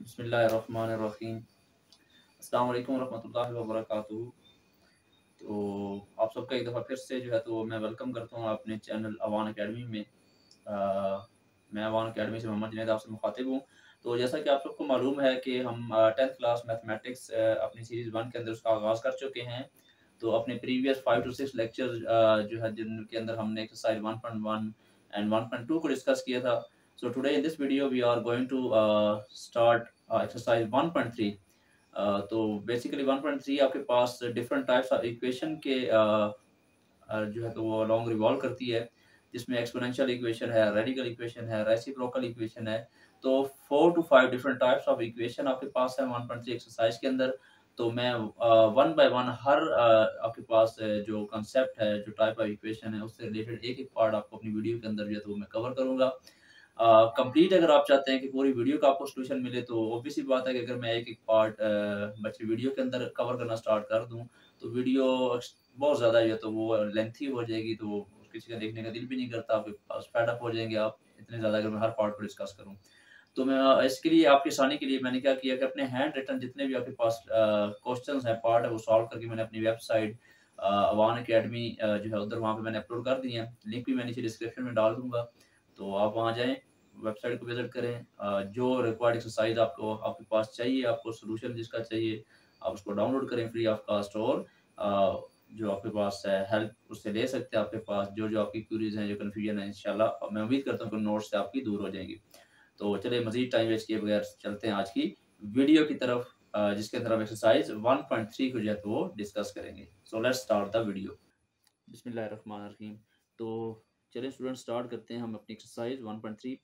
बिस्मिल्लाहिर्रहमानिर्रहीम। अस्सलाम वालेकुम रहमतुल्लाहि व बरकातुहू। तो आप सबका एक दफ़ा फिर से जो है तो मैं वेलकम करता हूँ अपने चैनल अवान अकेडमी में। मैं अवान अकेडमी से मोहम्मद जुनैद आपसे मुखातिब हूँ। तो जैसा कि आप सबको मालूम है कि हम 10th क्लास मैथमेटिक्स अपनी सीरीज़ 1 के अंदर उसका आगाज़ कर चुके हैं। तो अपने प्रीवियस 5 टू 6 लेक्चर जो है जिनके अंदर हमने एक्सरसाइज 1.1 एंड 1.2 को डिस्कस किया था। So today in this video we are going to start exercise 1.3। तो बेसिकली 1.3 आपके पास डिफरेंट टाइप्स ऑफ इक्वेशन के जो है तो वो लॉन्ग रिवॉल्व करती है, जिसमें एक्सपोनेंशियल इक्वेशन है, रेडिकल इक्वेशन है, रेसिप्रोकल इक्वेशन है। तो 4 to 5 different types of equation आपके पास है 1.3 एक्सरसाइज के अंदर। तो मैं वन बाय वन हर आपके पास जो कंसेप्ट है, जो टाइप ऑफ इक्वेशन है, उससे रिलेटेड एक-एक पार्ट आपको अपनी वीडियो के अंदर जो है तो मैं कवर करूँगा। कंप्लीट अगर आप चाहते हैं कि पूरी वीडियो का आपको सॉल्यूशन मिले, तो ऑब्वियस सी बात है कि अगर मैं एक-एक पार्ट बच्चे वीडियो के अंदर कवर करना स्टार्ट कर दूँ, तो वीडियो बहुत ज़्यादा जो है तो वो लेंथी हो जाएगी, तो किसी का देखने का दिल भी नहीं करता, आपके पास फेड अप हो जाएँगे आप, इतने ज़्यादा अगर मैं हर पार्ट को डिस्कस करूँ। तो मैं इसके लिए आपकी आसानी के लिए मैंने क्या किया कि अपने हैंड रिटन जितने भी आपके पास क्वेश्चंस हैं, पार्ट है, वो सॉल्व करके मैंने अपनी वेबसाइट अवान अकेडमी जो है उधर वहाँ पे मैंने अपलोड कर दिए हैं। लिंक भी मैं नीचे डिस्क्रिप्शन में डाल दूँगा, तो आप वहाँ जाएँ, वेबसाइट को विज़िट करें। जो रिक्वायर्ड एक्सरसाइज़ आपको आपके पास चाहिए, आपको सॉल्यूशन जिसका चाहिए, आप उसको डाउनलोड करें फ्री ऑफ कॉस्ट, और जो आपके पास है हेल्प उससे ले सकते हैं। आपके पास जो-जो आपकी क्वेरीज़ हैं, जो कन्फ्यूजन है, इंशाल्लाह मैं उम्मीद करता हूँ कि नोट्स से आपकी दूर हो जाएँगी। तो चलिए मज़ीद टाइम वेस्ट किए बगैर चलते हैं आज की वीडियो की तरफ, जिसके अंदर हम एक्सरसाइज 1.3 को जो है तो वो डिस्कस करेंगे। So let's start the video. बिस्मिल्लाहिर्रहमानिर्रहीम। तो चलिए स्टूडेंट स्टार्ट करते हैं हम अपनी एक्सरसाइज 1.3।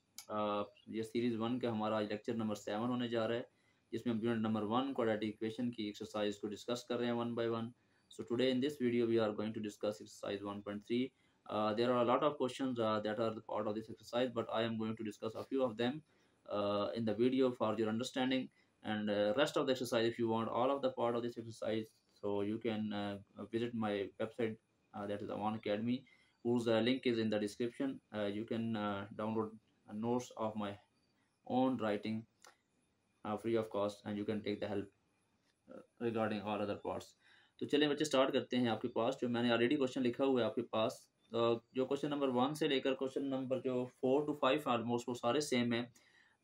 ये सीरीज़ 1 का हमारा आज लेक्चर नंबर 7 होने जा रहा है, जिसमें हम यूनिट नंबर 1 क्वाड्रेटिक इक्वेशन की एक्सरसाइज को डिस्कस कर रहे हैं one by one. So today in this video we are going to discuss exercise 1.3. There are a lot of questions that are the part of this exercise, but I am going to discuss a few of them in the video for your understanding. And rest of the exercise, if you want all of the part of this exercise, so you can visit my website, that is Awan Academy, whose link is in the description. You can download notes of my own writing free of cost, and you can take the help regarding all other parts. तो चलिए बच्चे start करते हैं। आपके पास जो मैंने already question लिखा हुआ है आपके पास, जो क्वेश्चन नंबर 1 से लेकर क्वेश्चन नंबर जो 4 टू 5 ऑलमोस्ट वो सारे सेम है।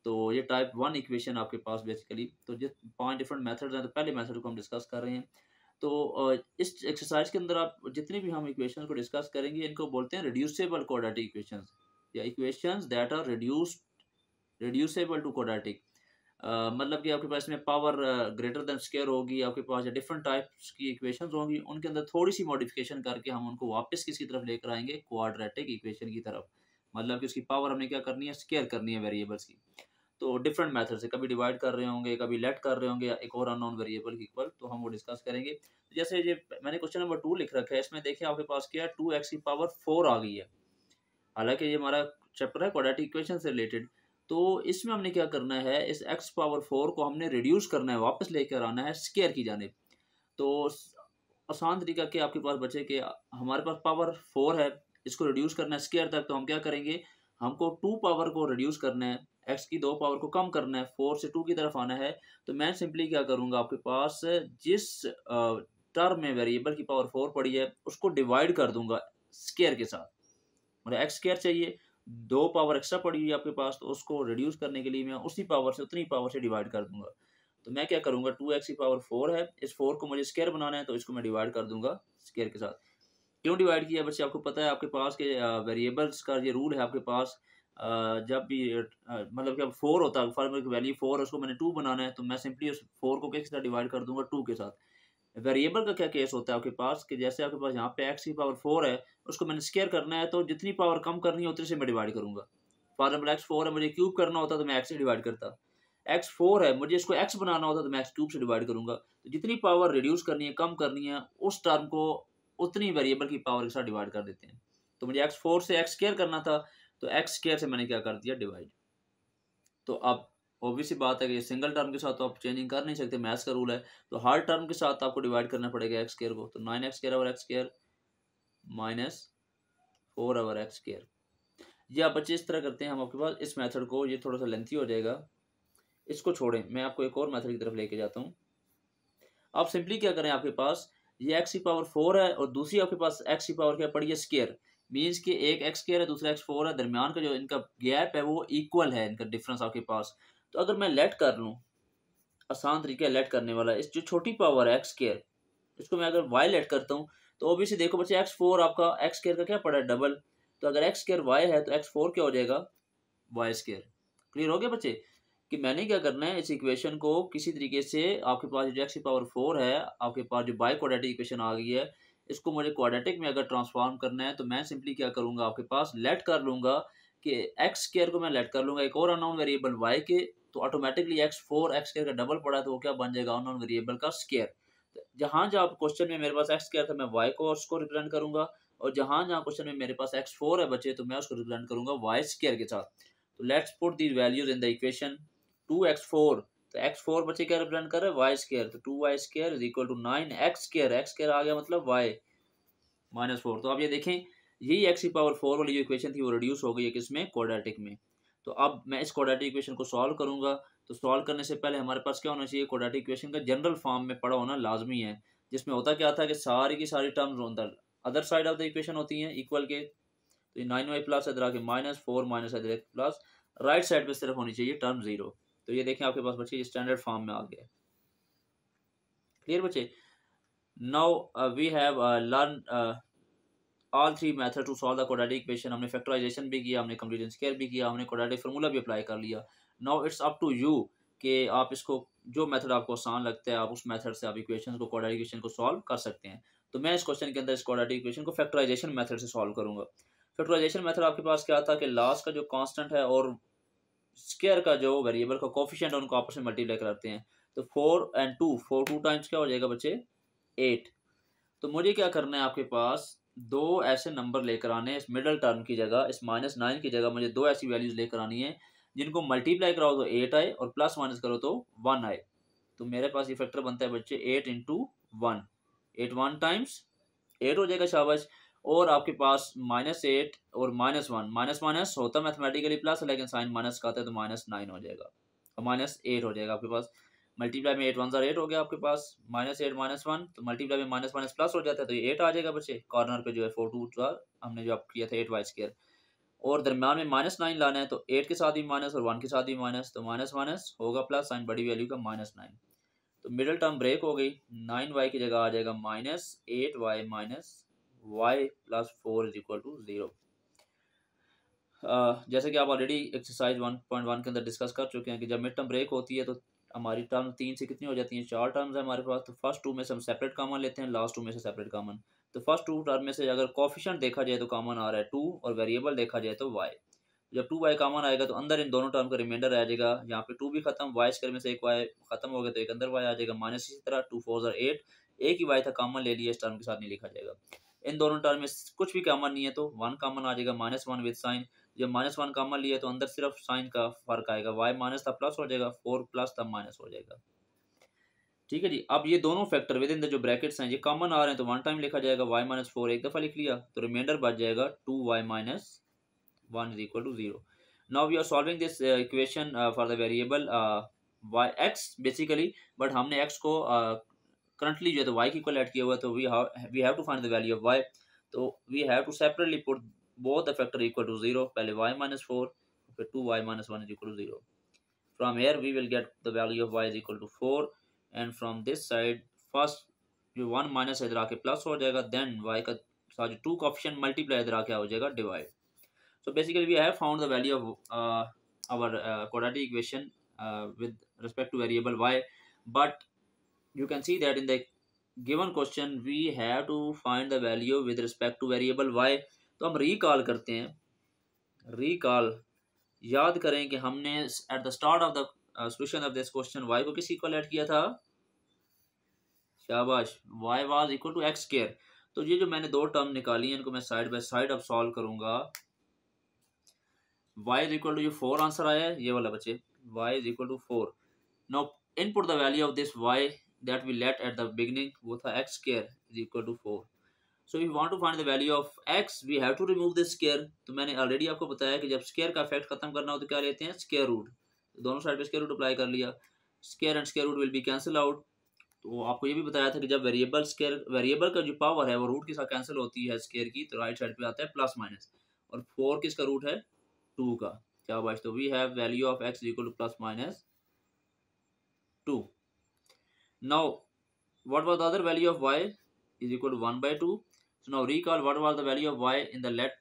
तो ये टाइप 1 इक्वेशन आपके पास बेसिकली, तो जिस 5 डिफरेंट मेथड्स हैं, तो पहले मेथड को हम डिस्कस कर रहे हैं। तो इस एक्सरसाइज के अंदर आप जितनी भी हम इक्वेशंस को डिस्कस करेंगे, इनको बोलते हैं रिड्यूसेबल क्वाड्रेटिक इक्वेशंस, या equations that are reducible to quadratic. मतलब कि आपके पास में पावर ग्रेटर देन स्क्वायर होगी, आपके पास या डिफरेंट टाइप्स की इक्वेशंस होंगी, उनके अंदर थोड़ी सी मॉडिफिकेशन करके हम उनको वापस किसकी तरफ लेकर आएंगे, क्वाड्रेटिक इक्वेशन की तरफ। मतलब कि उसकी पावर हमने क्या करनी है, स्क्वायर करनी है वेरिएबल्स की। तो डिफरेंट मेथड से कभी डिवाइड कर रहे होंगे, कभी लेट कर रहे होंगे, या एक और अननोन वेरिएबल की इक्वल, तो हम वो डिस्कस करेंगे। तो जैसे ये मैंने क्वेश्चन नंबर 2 लिख रखा है, इसमें देखिए आपके पास क्या है, 2x की पावर 4 आ गई है। हालांकि ये हमारा चैप्टर है क्वाड्रेटिक इक्वेशन से रिलेटेड। तो इसमें हमने क्या करना है, इस x पावर 4 को हमने रिड्यूस करना है, वापस लेकर आना है स्क्वायर की जानिब। तो आसान तरीका क्या आपके पास बचे कि हमारे पास पावर 4 है, इसको रिड्यूस करना है स्क्वायर तक, तो हम क्या करेंगे, हमको 2 पावर को रिड्यूस करना है, x की 2 पावर को कम करना है, 4 से 2 की तरफ आना है। तो मैं सिंपली क्या करूँगा, आपके पास जिस टर्म में वेरिएबल की पावर 4 पड़ी है, उसको डिवाइड कर दूंगा स्क्वायर के साथ। मतलब एक्स स्क्वायर चाहिए, 2 पावर एक्स्ट्रा पड़ी हुई है आपके पास, तो उसको रिड्यूस करने के लिए मैं उसी पावर से उतनी पावर से डिवाइड कर दूंगा। तो मैं क्या करूंगा, 2x की पावर 4 है, इस 4 को मुझे स्क्वायर बनाना है, तो इसको मैं डिवाइड कर दूंगा स्क्वायर के साथ। क्यों डिवाइड किया बच्चे, आपको पता है आपके पास के वेरिएबल्स का ये रूल है आपके पास। जब भी मतलब कि अब 4 होता है, फॉर की वैल्यू 4 है, उसको मैंने 2 बनाना है, तो मैं सिंपली उस 4 को किसके साथ डिवाइड कर दूंगा, 2 के साथ। वेरिएबल का क्या केस होता है आपके पास, कि जैसे आपके पास यहाँ पे x की पावर 4 है, उसको मैंने स्क्वायर करना है, तो जितनी पावर कम करनी है उतनी से मैं डिवाइड करूंगा। फॉर एग्जाम्पल x 4 है, मुझे क्यूब करना होता तो मैं x से डिवाइड करता। x 4 है, मुझे इसको x बनाना होता तो मैं x क्यूब से डिवाइड करूंगा। तो जितनी पावर रिड्यूस करनी है, कम करनी है, उस टर्म को उतनी वेरिएबल की पावर के साथ डिवाइड कर देते हैं। तो मुझे x 4 से x स्क्वायर करना था, तो x स्क्वायर से मैंने क्या कर दिया, डिवाइड। तो अब ऑब्वियस सी बात है कि सिंगल टर्म के साथ तो आप चेंजिंग कर नहीं सकते, मैथ्स का रूल है। तो हर टर्म के साथ आपको डिवाइड करना पड़ेगा एक्स स्क्वायर को। तो 9x square over x square minus 4 over x square. ये आप बच्चे इस तरह करते हैं। हम आपके पास इस मेथड को, ये थोड़ा सा लेंथी हो जाएगा, इसको छोड़ें, मैं आपको एक और मेथड की तरफ लेके जाता हूँ। आप सिंपली क्या करें, आपके पास ये एक्स की पावर 4 है और दूसरी आपके पास एक्स की पावर क्या पड़ी है, स्केयर। मीन्स कि एक एक्स स्केयर है, दूसरा एक्स 4 है, दरमियान का जो इनका गैप है वो इक्वल है, इनका डिफरेंस आपके पास। तो अगर मैं लेट कर लूँ, आसान तरीका है लेट करने वाला, इस जो छोटी पावर है एक्स स्केयर, इसको मैं अगर वाई लेट करता हूँ तो ओबियसली देखो बच्चे एक्स 4 आपका एक्स स्केयर का क्या पड़ा है, डबल। तो अगर एक्स स्केयर वाई है तो एक्स 4 क्या हो जाएगा, वाई स्केयर। क्लियर हो गया बच्चे कि मैंने क्या करना है, इस इक्वेशन को किसी तरीके से, आपके पास जो एक्स की पावर 4 है, आपके पास जो बाई क्वाड्रेटिक इक्वेशन आ गई है, इसको मुझे क्वाड्रेटिक में अगर ट्रांसफॉर्म करना है तो मैं सिंपली क्या करूंगा, आपके पास लेट कर लूंगा कि एक्स स्केयर को मैं लेट कर लूंगा एक और अननोन वेरिएबल वाई के, तो ऑटोमेटिकली एक्स 4 एक्स स्केयर का डबल पड़ा है तो वो क्या बन जाएगा, अननोन वेरिएबल का स्केयर। जहां जहां क्वेश्चन में मेरे पास एक्स स्केयर था मैं वाई को और उसको रिप्रेजेंट करूंगा, और जहां जहां क्वेश्चन में मेरे पास एक्स 4 है बच्चे तो मैं उसको रिप्रेजेंट करूंगा वाई स्केयर के साथ। तो let's put these values in the equation. 2x4, तो x4 बच्चे क्या रिप्रेजेंट कर रहे हैं, वाई स्केयर, तो 2y square is equal to 9x square, x square आ गया मतलब y माइनस 4। तो आप ये देखें, यही x की पावर 4 वाली जो इक्वेशन थी वो रिड्यूस हो गई है किसमें, क्वाड्रेटिक में। तो अब मैं इस क्वाड्रेटिक इक्वेशन को सॉल्व करूंगा, तो सॉल्व करने से पहले हमारे पास क्या होना चाहिए, क्वाड्रेटिक इक्वेशन का जनरल फॉर्म में पड़ा होना लाजमी है, जिसमें होता क्या था कि सारी की सारी terms on the other side of the equation होती हैं इक्वल के। तो 9y प्लस इधर आके माइनस 4 माइनस इधर प्लस, राइट साइड पे सिर्फ होनी चाहिए टर्म 0। तो ये देखें आपके पास बच्चे स्टैंडर्ड फॉर्म में आ गया। क्लियर बच्चे, now we have learn all three method to solve the quadratic equation. हमने फैक्टराइजेशन भी किया, हमने कंप्लीट स्क्वायर भी किया, हमने क्वाड्रेटिक फार्मूला भी अप्लाई कर लिया। Now it's up to you कि आप इसको जो मेथड आपको आसान लगता है आप उस मेथड से आप इक्वेशन को, क्वाड्रेटिक इक्वेशन को सॉल्व कर सकते हैं। तो मैं इस क्वेश्चन के अंदर इस क्वाड्रेटिक इक्वेशन को फैक्टराइजेशन मेथड से सॉल्व करूंगा। फैक्टराइजेशन मेथड आपके पास क्या था कि लास्ट का जो कांस्टेंट है और स्क्वायर का जो वेरिएबल का कोफिशिएंट है उनको आपस में मल्टीप्लाई करते हैं। तो 4 and 2, 4 2 टाइम्स क्या हो जाएगा बच्चे, 8। तो मुझे क्या करना है, आपके पास दो ऐसे नंबर लेकर आने हैं इस मिडल टर्म की जगह, इस -9 की जगह मुझे दो ऐसी वैल्यूज लेकर आनी है जिनको मल्टीप्लाई कराओ तो 8 आए और प्लस माइनस करो तो 1 आए। तो मेरे पास ये फैक्टर बनता है बच्चे 8 इंटू 1, 8 1 टाइम्स 8 हो जाएगा, शाबाश। और आपके पास -8 और -1, माइनस माइनस होता मैथमेटिकली प्लस, लेकिन साइन माइनस का आता है तो -9 हो जाएगा और -8 हो जाएगा आपके पास। मल्टीप्लाई में 8 1 8 हो गया आपके पास, -8 -1 तो मल्टीप्लाई में माइनस माइनस प्लस हो जाता है तो ये 8 आ जाएगा बच्चे। कॉर्नर पे जो है 4 2 था, हमने जो आप किया था 8y स्क्वायर, और दरम्यान में -9 लाना है तो 8 के साथ भी माइनस और 1 के साथ भी माइनस, तो माइनस माइनस होगा प्लस, साइन बड़ी वैल्यू का -9। तो मिडिल टर्म ब्रेक हो गई, 9y की जगह आ जाएगा -8y minus y plus 4 is equal to 0। जैसे कि आप ऑलरेडी एक्सरसाइज 1.1 के अंदर डिस्कस कर चुके हैं कि जब मिड टर्म ब्रेक होती है तो हमारी टर्म 3 से कितनी हो जाती हैं, 4 टर्म्स है हमारे पास। तो फर्स्ट 2 में से हम सेपरेट कॉमन लेते हैं, लास्ट 2 में से सेपरेट कॉमन। तो फर्स्ट 2 टर्म में से अगर कोफिशिएंट देखा जाए तो कॉमन आ रहा है 2 और वेरिएबल देखा जाए तो y। जब 2y कॉमन आएगा तो अंदर इन दोनों टर्म का रिमाइंडर आ जाएगा, यहाँ पे 2 भी खत्म, y स्क्वायर में से एक y खत्म हो गया तो एक अंदर y आ जाएगा माइनस। इसी तरह 2 4 8, एक ही y था कॉमन ले लिया, इस टर्म के साथ नहीं लिखा जाएगा। इन दोनों टर्म में कुछ भी कॉमन नहीं है तो 1 कॉमन आ जाएगा, -1 विद साइन। जब -1 कॉमन लिया तो अंदर सिर्फ साइन का फर्क आएगा, y माइनस था प्लस हो जाएगा, 4 प्लस था माइनस हो जाएगा। ठीक है जी। अब ये दोनों फैक्टर विद इन द जो ब्रैकेट्स हैं ये कॉमन आ रहे हैं तो 1 टाइम लिखा जाएगा, y माइनस 4 एक दफा लिख लिया तो रिमाइंडर बच जाएगा 2y minus 1 is equal to 0। Now we are solving this equation for the variable y x basically, but हमने x को करंटली जो है तो y की इक्वल ऐड किया हुआ है तो we have to find the value of y। तो we have to separately put both the factor equal to 0, पहले y माइनस 4 फिर 2y minus 1 is equal to 0। From here we will get the value of y is equal to 4 and from this side first जो 1 minus इधर आके plus हो जाएगा, then y का साथ जो 2 कोएफिशिएंट मल्टीप्लाई इधर आके हो जाएगा divide. So basically we have found the value of our quadratic equation with respect to variable y, but you can see that in the given question we have to find the value with respect to variable y। तो हम recall करते हैं, recall याद करें कि हमने at the start of the solution of this question y को किस इक्वल ऐड किया था, शाबाश, y was equal to x square। तो ये जो मैंने दो टर्म निकाली हैं इनको मैं साइड बाय साइड अब सॉल्व करूंगा। y is equal to जो 4 आंसर आया है ये वाला बच्चे, y is equal to 4। now input the value of this y that we let at the beginning, वो था x square is equal to 4। so if you want to find the value of x we have to remove this square। तो मैंने already आपको बताया कि जब square का effect खत्म करना हो तो क्या लेते हैं, स्क्वायर रूट। दोनों साइड पे स्क्वायर रूट अप्लाई कर लिया, square and square root will be cancel out. तो आपको ये भी बताया था कि जब वेरिएबल का जो पावर है वो रूट के साथ कैंसिल होती है स्क्वायर की, तो राइट साइड पे आता है प्लस माइनस, और 4 किसका रूट है, 2 का। क्या बात, तो we have value of x equal to plus minus 2। Now what was the other value of y is equal to 1 by 2. So now recall what was the value of y in the let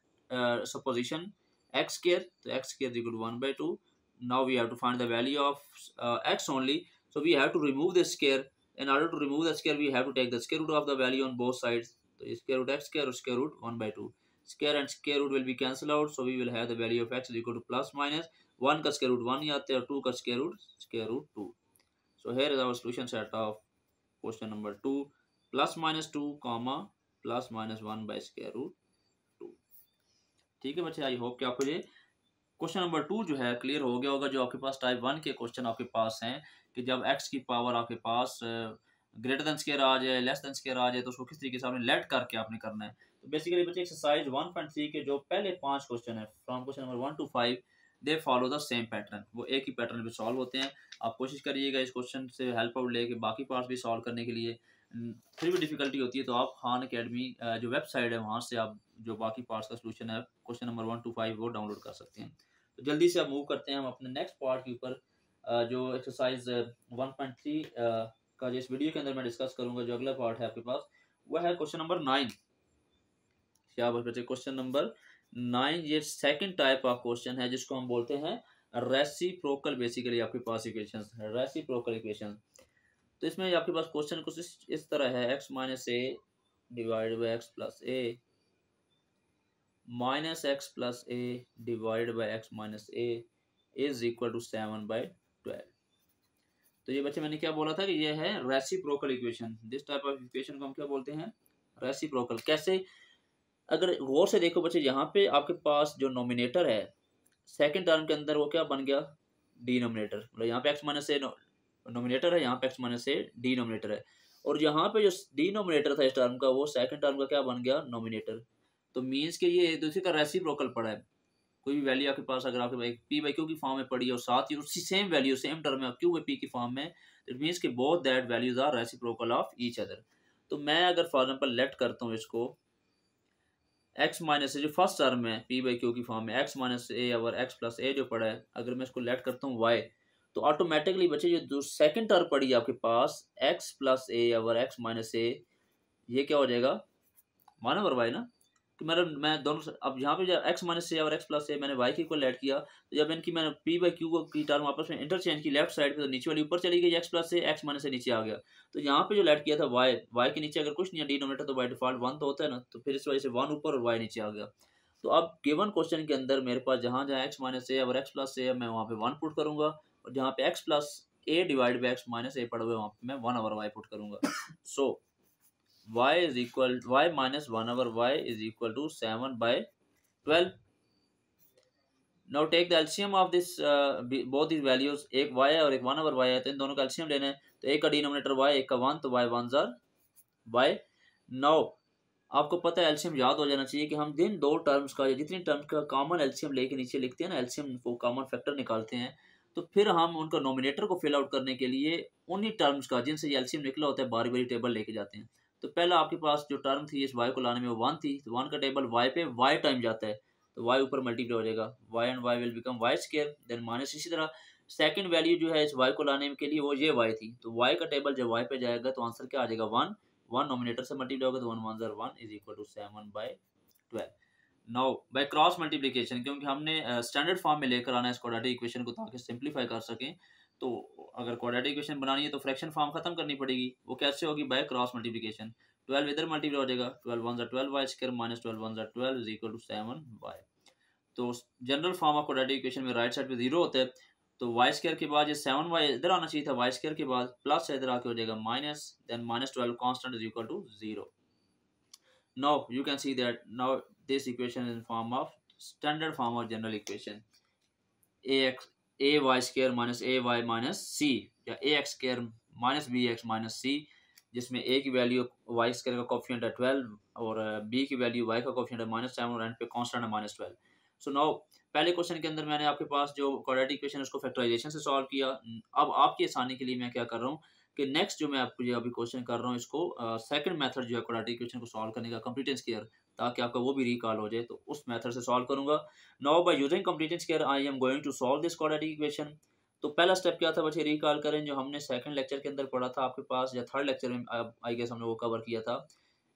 supposition x square. So x square is equal to 1 by 2. Now we have to find the value of x only. So we have to remove this square. In order to remove the square, we have to take the square root of the value on both sides. So square root x square or square root 1 by 2. Square and square root will be cancelled out. So we will have the value of x is equal to plus minus 1 का square root 1 ही आते हैं और 2 का square root 2. So here is our solution set of question number 2 plus minus 2 comma plus minus 1 by square root 2। ठीक है बच्चे, I hope कि आपको ये क्वेश्चन नंबर 2 जो है क्लियर हो गया होगा। जो आपके पास टाइप 1 के क्वेश्चन आपके पास हैं कि जब x की पावर आपके पास ग्रेटर देन स्क्वायर आ जाए, लेस देन स्क्वायर आ जाए, तो उसको किस तरीके से आपने लेट करके आपने करना है। तो बेसिकली बच्चे एक्सरसाइज 1.3 के जो पहले 5 क्वेश्चन है from question number 1 to 5 they follow the same pattern, वो एक ही पैटर्न पे सॉल्व होते हैं। आप कोशिश करिएगा इस क्वेश्चन से हेल्प आउट लेके बाकी पार्ट्स भी सॉल्व करने के लिए। फिर भी डिफिकल्टी होती है तो आप खान अकेडमी जो वेबसाइट है वहाँ से आप जो बाकी पार्ट्स का सोल्यूशन है क्वेश्चन नंबर 1 to 5 वो डाउनलोड कर सकते हैं। तो जल्दी से आप मूव करते हैं हम अपने नेक्स्ट पार्ट के ऊपर, जो एक्सरसाइज 1.3 का जो इस वीडियो के अंदर मैं डिस्कस करूंगा। जो अगला पार्ट है आपके पास वह है क्वेश्चन नंबर 9। क्या बच्चे, क्वेश्चन नंबर 9 ये सेकंड टाइप ऑफ क्वेश्चन है जिसको हम बोलते हैं रेसिप्रोकल। बेसिकली आपके पास इक्वेशंस है रेसिप्रोकल इक्वेशन। तो इसमें आपके पास क्वेश्चन कुछ इस तरह है, x minus a divide by x plus a minus x plus a divide by x minus a is equal to 7/12। तो ये बच्चे मैंने क्या बोला था कि ये है reciprocal equation. This type of equation को हम क्या बोलते हैं, रेसिप्रोकल। कैसे, अगर गौर से देखो बच्चे, यहाँ पे आपके पास जो नोमिनेटर है सेकंड टर्म के अंदर वो क्या बन गया, डिनोमिनेटर। मतलब यहाँ पे एक्स माइनस ए नोमिनेटर है, यहाँ पे एक्स माइनस ए डिनोमिनेटर है, और यहाँ पे जो डिनोमिनेटर था इस टर्म का वो सेकंड टर्म का क्या बन गया, नोमिनेटर। तो मीन्स के ये दूसरे का रेसिप्रोकल पड़ा है। कोई भी वैल्यू आपके पास अगर आपके पी बाई क्यू की फॉर्म में पड़ी है और साथ ही उसी सेम वैल्यू सेम टर्म में क्यू बाई पी की फॉर्म में, इट मीन्स कि both that values are reciprocal of each other. तो मैं अगर फॉर एग्जांपल लेट करता हूँ इसको x माइनस ए जो फर्स्ट टर्म है पी बाई क्यू की फॉर्म में x माइनस ए और x प्लस ए जो पड़ा है, अगर मैं इसको लेट करता हूँ y, तो ऑटोमेटिकली बच्चे जो सेकंड टर्म पड़ी है आपके पास x प्लस ए और x माइनस ए, ये क्या हो जाएगा 1/y ना। कि मैं दोनों अब यहाँ पे जब x माइनस ए और x प्लस ए मैंने y के इक्वल ऐड किया, तो जब इनकी मैंने p बाई क्यू की टर्म आपस में इंटरचेंज की लेफ्ट साइड पे, तो नीचे वाली ऊपर चली गई x प्लस ए, x माइनस ए नीचे आ गया। तो यहाँ पे जो ऐड किया था y के नीचे अगर कुछ नहीं है डिनोमिनेटर, तो बाय डिफॉल्ट 1 तो होता है ना, तो फिर इस वजह से 1 ऊपर और y नीचे आ गया। तो अब गिवन क्वेश्चन के अंदर मेरे पास जहाँ जहाँ x माइनस ए और x प्लस ए मैं वहाँ पे 1 पुट करूंगा, और जहाँ पे x plus a divide by x minus a पड़ा हुआ है वहाँ पे मैं 1/y पुट करूंगा। सो y is equal y minus 1/y is equal to 7/12. Now take the LCM of this both these values। एक y है और एक 1/y है, तो इन दोनों का LCM लेना है। तो एक का डिनोमिनेटर y, एक का 1, तो y 1s are y। Now आपको पता है LCM याद हो जाना चाहिए कि हम जिन दो टर्म्स का या जितनी टर्म्स का कॉमन LCM लेके नीचे लिखते हैं ना, LCM को कॉमन फैक्टर निकालते हैं, तो फिर हम उनका नोमिनेटर को फिल आउट करने के लिए उन्हीं टर्म्स का जिनसे ये LCM निकला होता है बारी बारी टेबल लेके जाते हैं। तो पहला आपके पास जो टर्म थी इस y को लाने में वो 1 थी, तो 1 का टेबल y पे y टाइम जाता है, तो y ऊपर मल्टीप्लाई हो जाएगा, y and y will become y square, then minus. इसी तरह सेकंड वैल्यू जो है इस y को लाने के लिए वो ये y थी, तो y का टेबल जब y पे जाएगा तो आंसर क्या आ जाएगा 1 नोमिनेटर से मल्टीप्लाई होगा, तो 1 1s are 1 is equal to 7/12। Now by cross multiplication, क्योंकि हमने स्टैंडर्ड फॉर्म में लेकर आना है इस क्वाड्रेटिक इक्वेशन को ताकि सिंप्लीफाई कर सकें, तो अगर क्वाड्रेटिक इक्वेशन बनानी है तो फ्रैक्शन फॉर्म खत्म करनी पड़ेगी। वो कैसे होगी, बाय क्रॉस मल्टीप्लिकेशन। 12 इधर मल्टीप्लाई हो जाएगा, 12 1s are 12y square minus 12 1s are 12 is equal to 7y। तो general form of quadratic equation में राइट साइड पे 0 होता है, तो y स्क्वायर के बाद ये 7y इधर आना चाहिए था, y स्क्वायर के बाद प्लस इधर आके हो जाएगा minus, then minus 12 constant is equal to 0। Now you can see that now this equation is in form of standard form of general equation ay square minus ay minus c, या ax square minus bx minus c, जिसमें a की value y square का coefficient है 12 और b की value y का coefficient है -7 और एंड पे कांस्टेंट है -12। सो नाउ पहले क्वेश्चन के अंदर मैंने आपके पास जो क्वाड्रेटिक इक्वेशन उसको फैक्टराइजेशन से सॉल्व किया। अब आपकी आसानी के लिए मैं क्या कर रहा हूँ कि नेक्स्ट जो मैं आपको ये अभी क्वेश्चन कर रहा हूँ इसको सेकंड मेथड जो है क्वाड्रेटिक इक्वेशन को सॉल्व करने का, कंप्लीट एंड स्क्वायर, ताकि आपका वो भी रिकॉल हो जाए, तो उस मेथड से सॉल्व करूंगा। Now by using complete and square I am going to solve this quadratic equation. तो पहला स्टेप क्या था बच्चे, रिकॉल करें जो हमने सेकंड लेक्चर के अंदर पढ़ा था आपके पास, या थर्ड लेक्चर में आई गेस हमने वो कवर किया था,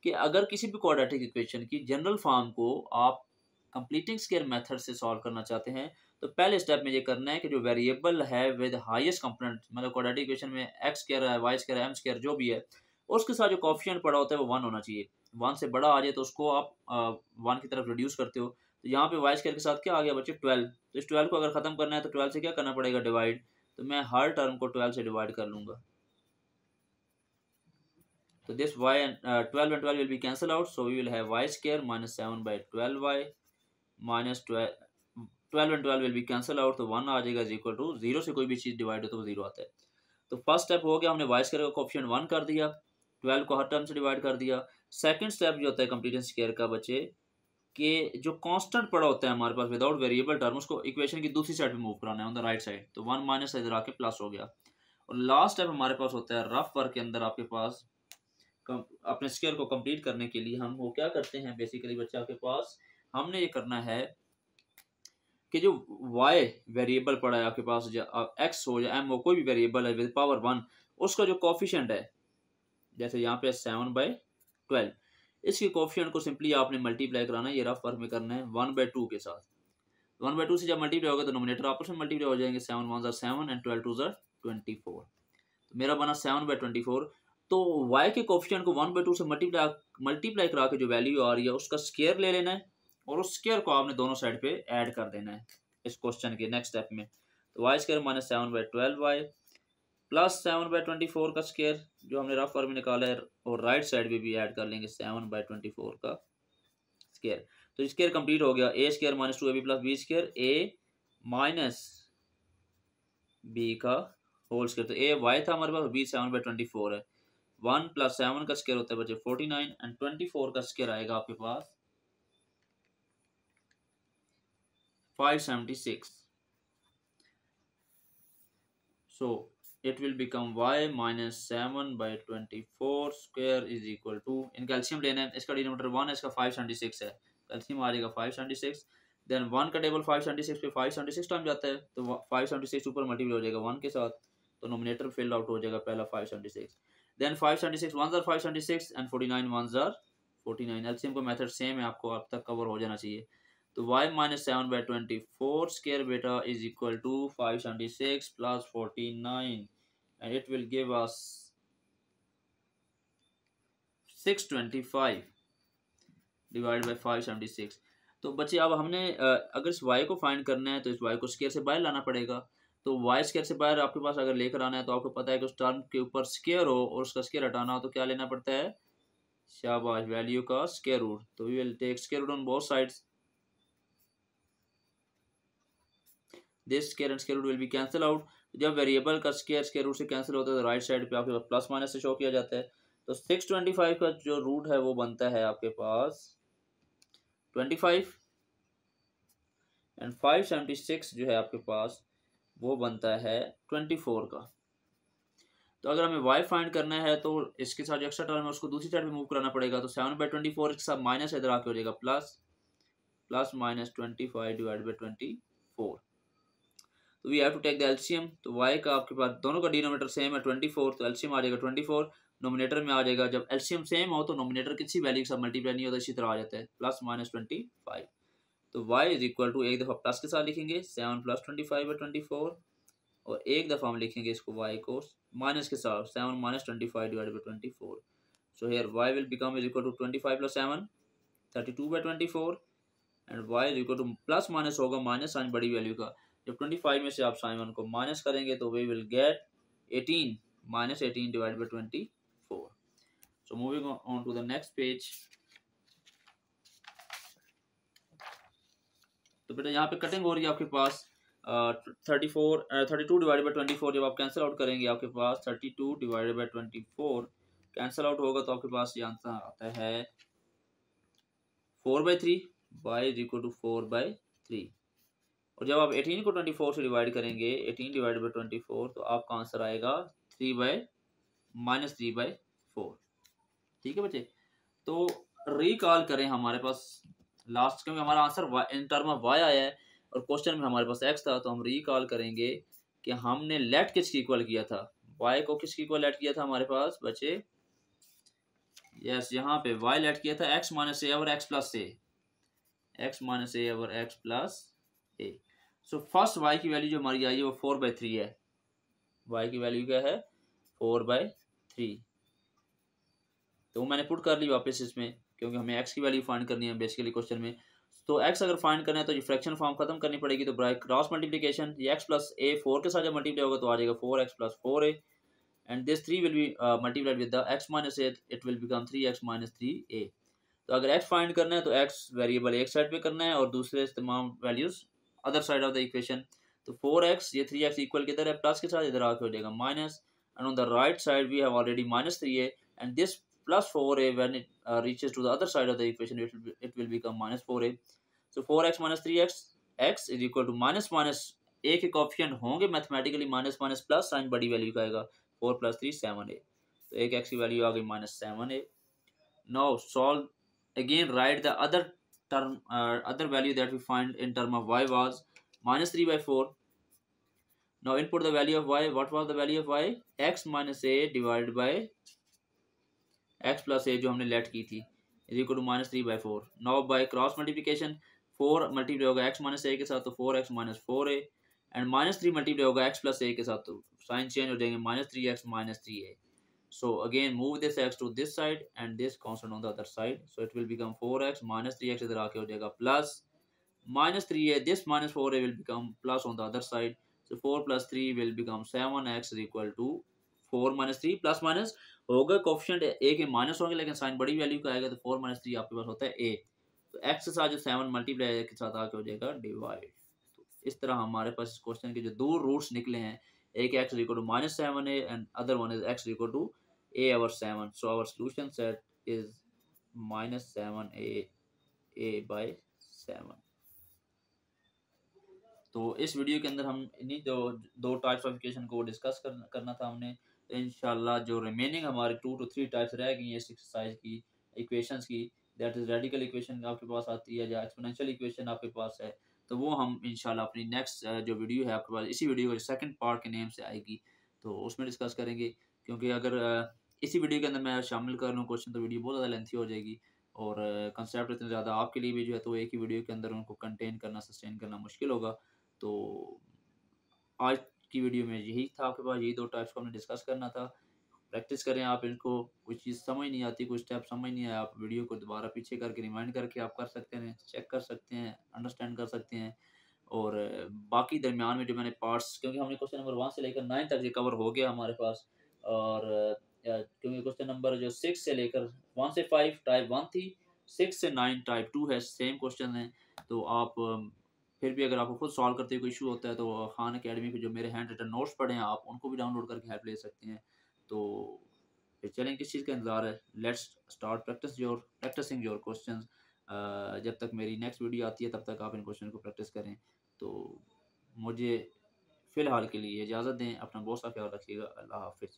कि अगर किसी भी क्वाड्रेटिक इक्वेशन की जनरल फॉर्म को आप कंप्लीटिंग स्क्वायर मेथड से सॉल्व करना चाहते हैं, तो पहले स्टेप में ये करना है कि जो वेरिएबल है विद हाईएस्ट कंपोनेंट, मतलब क्वाड्रेटिक इक्वेशन में एक्स स्क्वायर है, वाई स्क्वायर है, एम स्क्वायर जो भी है, उसके साथ जो कोएफिशिएंट पड़ा होता है वो 1 होना चाहिए। 1 से बड़ा आ जाए तो उसको आप 1 की तरफ रिड्यूस करते हो। तो यहाँ पे वाई स्क्वायर के साथ क्या आ गया बच्चे, 12। तो इस 12 को अगर खत्म करना है तो 12 से क्या करना पड़ेगा, डिवाइड। तो मैं हर टर्म को 12 से डिवाइड कर लूंगा। तो this y and 12 and 12 will be cancel out, so we will have y square minus 7 by 12y minus 12 and 12 will be cancel out, तो 1 आ जाएगा is equal to 0 से कोई भी चीज़ डिवाइड हो तो 0 आता है। तो फर्स्ट स्टेप हो गया, हमने y स्क्वायर का कोएफिशिएंट 1 कर दिया, 12 को हर टर्म से डिवाइड कर दिया। सेकंड स्टेप जो होता है कंप्लीट स्क्वायर का बच्चे, कि जो कांस्टेंट पड़ा होता है हमारे पास विदाउट वेरिएबल टर्म, उसको इक्वेशन की दूसरी साइड पे मूव कराना है, ऑन द राइट साइड। तो 1 माइनस इधर आके प्लस हो गया। और लास्ट स्टेप हमारे पास होता है रफ वर्क के अंदर, आपके पास अपने स्क्वायर को कंप्लीट करने के लिए हम वो क्या करते हैं बेसिकली बच्चे, आपके पास हमने ये करना है कि जो y वेरिएबल पड़ा है आपके पास, जो x हो या m हो, कोई भी वेरिएबल है विद पावर 1, उसका जो कोएफिशिएंट है, जैसे यहाँ पे 7/12, इसके कोएफिशिएंट को सिंपली आपने मल्टीप्लाई कराना है, ये रफ वर्क में करना है 1/2 के साथ। 1/2 से जब मल्टीप्लाई होगा तो नोमिनेटर आपस में मल्टीप्लाई हो जाएंगे, 7 1 7 एंड 12 2 24। तो मेरा बना 7/24। तो y के कोएफिशिएंट को 1/2 से मल्टीप्लाई करा के जो वैल्यू आ रही है उसका स्क्वायर ले लेना है, और उस स्क्वायर को आपने दोनों साइड पे ऐड कर देना है इस क्वेश्चन के नेक्स्ट स्टेप में। तो y square minus 7/12y plus 7/24 का स्क्वायर जो हमने रफ वर्क में निकाला है, और राइट साइड पे भी ऐड कर लेंगे 7/24 का स्क्वायर। तो स्क्वायर कंप्लीट हो गया, a square minus 2ab plus b square a minus b का होल स्क्वायर। तो a y था हमारे पास, b 7/24 है। 1 प्लस 7 का स्क्वायर होता है बच्चे 49, एंड 24 का स्क्वायर आएगा आपके पास 576। So it will become y minus 7/24 square is equal to, इनका एलसीएम लेना है, इसका डिनोमिनेटर 1 है, इसका 576 है, एलसीएम आ जाएगा 576। देन 1 का टेबल 576 पे 576 टाइम जाता है, तो 576 ऊपर मल्टीप्लाई हो जाएगा 1 के साथ, तो नोमिनेटर फिल आउट हो जाएगा पहला 576। Then 576 1s are 576 and 49 1s are 49। LCM का मेथड सेम है, आपको अब तक कवर हो जाना चाहिए। तो y माइनस 7/24 स्क्वायर बेटा is equal to 576 plus 49, and it will give us 625 divide by 576। तो बच्चे अब हमने अगर इस y को फाइंड करना है तो इस y को स्क्वायर से बाहर लाना पड़ेगा। तो y स्क्वायर से बाहर आपके पास अगर लेकर आना है तो आपको पता है कि उस टर्म के ऊपर स्क्वायर हो और उसका स्क्वायर हटाना हो तो क्या लेना पड़ता है, शाबाश, वैल्यू का स्क्वायर रूट। तो we will take square root on both sides, this square and square root will be cancel out. जब वेरिएबल का स्क्वायर स्क्वायर रूट से कैंसिल होता है तो राइट साइड पे आपके पास प्लस माइनस से शो किया जाता है। तो 625 का जो रूट है वो बनता है आपके पास 25, एंड 576 जो है आपके पास वो बनता है 24 का। तो अगर हमें y फाइंड करना है तो इसके साथ जो एक्स्ट्रा टर्म है उसको दूसरी साइड पे मूव कराना पड़ेगा। तो 7/24 के साथ माइनस इधर आके हो जाएगा प्लस माइनस 25 डिवाइड बाई 24। तो we have to take the LCM. तो y का आपके पास दोनों का डिनोमिनेटर सेम है 24, तो एलसीएम आ जाएगा 24, नोमिनेटर में आ जाएगा। जब एलसीएम सेम हो तो नोमिनेटर किसी वैल्यू के साथ मल्टीप्लाई नहीं होता, इसी तरह आ जाता है प्लस माइनस 25। तो y इज इक्वल टू एक दफ़ा प्लस के साथ लिखेंगे 7 प्लस 25/24, और एक दफ़ा हम लिखेंगे इसको y को माइनस के साथ 7 minus 25 divide by 24। So here y will become is equal to 25 plus 7 32/24, and y is equal to plus minus होगा माइनस साइन बड़ी वैल्यू का। जब 25 में से आप साइन 1 को माइनस करेंगे तो we will get 18 minus 18 divide by 24। So moving on to the next page. तो बेटा यहाँ पे कटिंग हो रही है आपके पास 32 डिवाइड बाई 24, जब आप कैंसिल आउट करेंगे आपके पास 32 डिवाइड बाई 24 कैंसिल आउट होगा तो आपके पास ये आंसर आता है 4/3, y इज इक्वल टू 4/3। 3। और जब आप 18 को 24 से डिवाइड करेंगे, 18 डिवाइड बाई 24, तो आपका आंसर आएगा 3/-3/4। ठीक है बच्चे। तो रिकॉल करें, हमारे पास लास्ट, क्योंकि हमारा answer in term of y आया है और क्वेश्चन में हमारे पास एक्स था, तो हम रिकॉल करेंगे कि हमने लेट किसकी इक्वल किया था, वाई को किसकी इक्वल लेट किया था हमारे पास बच्चे। यस, यहाँ पे वाई लेट किया था एक्स माइनस ए और एक्स प्लस ए, एक्स माइनस ए और एक्स प्लस ए। सो फर्स्ट वाई की वैल्यू जो हमारी आई है वो 4/3 है। वाई की वैल्यू क्या है, 4/3। तो मैंने पुट कर ली वापस इसमें, क्योंकि हमें एक्स की वैल्यू फाइंड करनी है बेसिकली क्वेश्चन में। तो एक्स अगर फाइंड करना है तो ये फ्रैक्शन फॉर्म खत्म करनी पड़ेगी, तो बाय क्रॉस मल्टीप्लिकेशन ये एक्स प्लस ए 4 के साथ जब मल्टीप्लाई होगा तो आ जाएगा 4x plus 4a, and this 3 will be multiplied with the x minus A, it will become 3x minus 3a। तो अगर x फाइंड करना है तो x वेरिएबल एक साइड पे करना है और दूसरे तमाम values other side of the equation. तो 4x ये 3x इक्वल किधर है, प्लस के साथ इधर आके हो जाएगा minus, and on the right side we have already minus 3a, and this plus 4a when it reaches to the other side of the equation, it will become minus 4a. So 4x minus 3x, x is equal to minus minus a के coefficient होंगे mathematically minus minus plus, sign बड़ी value का आएगा 4 + 3 7a, तो एक x की value आ गई -7a। Now solve again, right the other term other value that we find in term of y was -3/4. Now input the value of y. What was the value of y? x minus a divided by x plus a जो हमने let की थी is equal to -3/4। Now by cross multiplication 4 multiply होगा x minus a के साथ तो 4x minus 4a, and -3 multiply होगा x plus a के साथ तो साइन चेंज हो जाएंगे -3x minus 3a। So again move this x to this side and this constant on the other side, so it will become 4x minus 3x इधर आके हो जाएगा plus -3a, this -4a will become plus on the other side, so 4 + 3 will become 7x is equal to 4 - 3 plus minus होगा coefficient a के minus होंगे, लेकिन sign बड़ी value का आएगा तो 4 - 3 आपके पास होता है ए, तो एक्स के साथ जो 7 मल्टीप्लाई के साथ आके हो जाएगा डिवाइड। तो इस तरह हमारे पास इस क्वेश्चन के जो दो रूट्स निकले हैं, एक x equal to -7a and other one is x equal to a over 7। So our solution set is -7a/7। तो इस वीडियो के अंदर हम इन्हीं दो टाइप्स ऑफ इक्वेशन को डिस्कस करना था हमने। तो इंशाल्लाह जो रिमेनिंग हमारे 2 to 3 टाइप्स रह गई हैं इस एक्सरसाइज की इक्वेशंस की, दैट इज रेडिकल इक्वेशन आपके पास आती है या एक्सपोनेंशियल इक्वेशन आपके पास है, तो वो हम इंशाल्लाह अपनी नेक्स्ट जो वीडियो है आपके पास, इसी वीडियो के सेकंड पार्ट के नेम से आएगी, तो उसमें डिस्कस करेंगे। क्योंकि अगर इसी वीडियो के अंदर मैं शामिल कर लूँ क्वेश्चन तो वीडियो बहुत ज़्यादा लेंथी हो जाएगी और कंसेप्ट इतने ज़्यादा आपके लिए भी जो है तो एक ही वीडियो के अंदर उनको कंटेन करना, सस्टेन करना मुश्किल होगा। तो आज की वीडियो में यही था, आपके पास यही दो टाइप्स को हमने डिस्कस करना था। प्रैक्टिस करें आप इनको, कोई चीज़ समझ नहीं आती, कोई स्टेप समझ नहीं आया, आप वीडियो को दोबारा पीछे करके रिमाइंड करके आप कर सकते हैं, चेक कर सकते हैं, अंडरस्टैंड कर सकते हैं। और बाकी दरमियान में जो मैंने पार्ट्स, क्योंकि हमने क्वेश्चन नंबर 1 से लेकर 9 तक ये कवर हो गया हमारे पास, और क्योंकि क्वेश्चन नंबर जो 6 से लेकर 1 से 5 टाइप 1 थी, 6 से 9 टाइप 2 है, सेम क्वेश्चन है। तो आप फिर भी अगर आपको खुद सॉल्व करते हुए कोई इशू होता है तो खान अकेडमी के जो मेरे हैंड रिटन नोट्स पढ़े हैं आप उनको भी डाउनलोड करके हेल्प ले सकते हैं। तो फिर चलें, किस चीज़ का इंतज़ार है, let's start practicing your questions. जब तक मेरी नेक्स्ट वीडियो आती है तब तक आप इन क्वेश्चन को प्रैक्टिस करें। तो मुझे फ़िलहाल के लिए इजाज़त दें, अपना बहुत सा ख्याल रखिएगा। अल्लाह हाफ़िज़।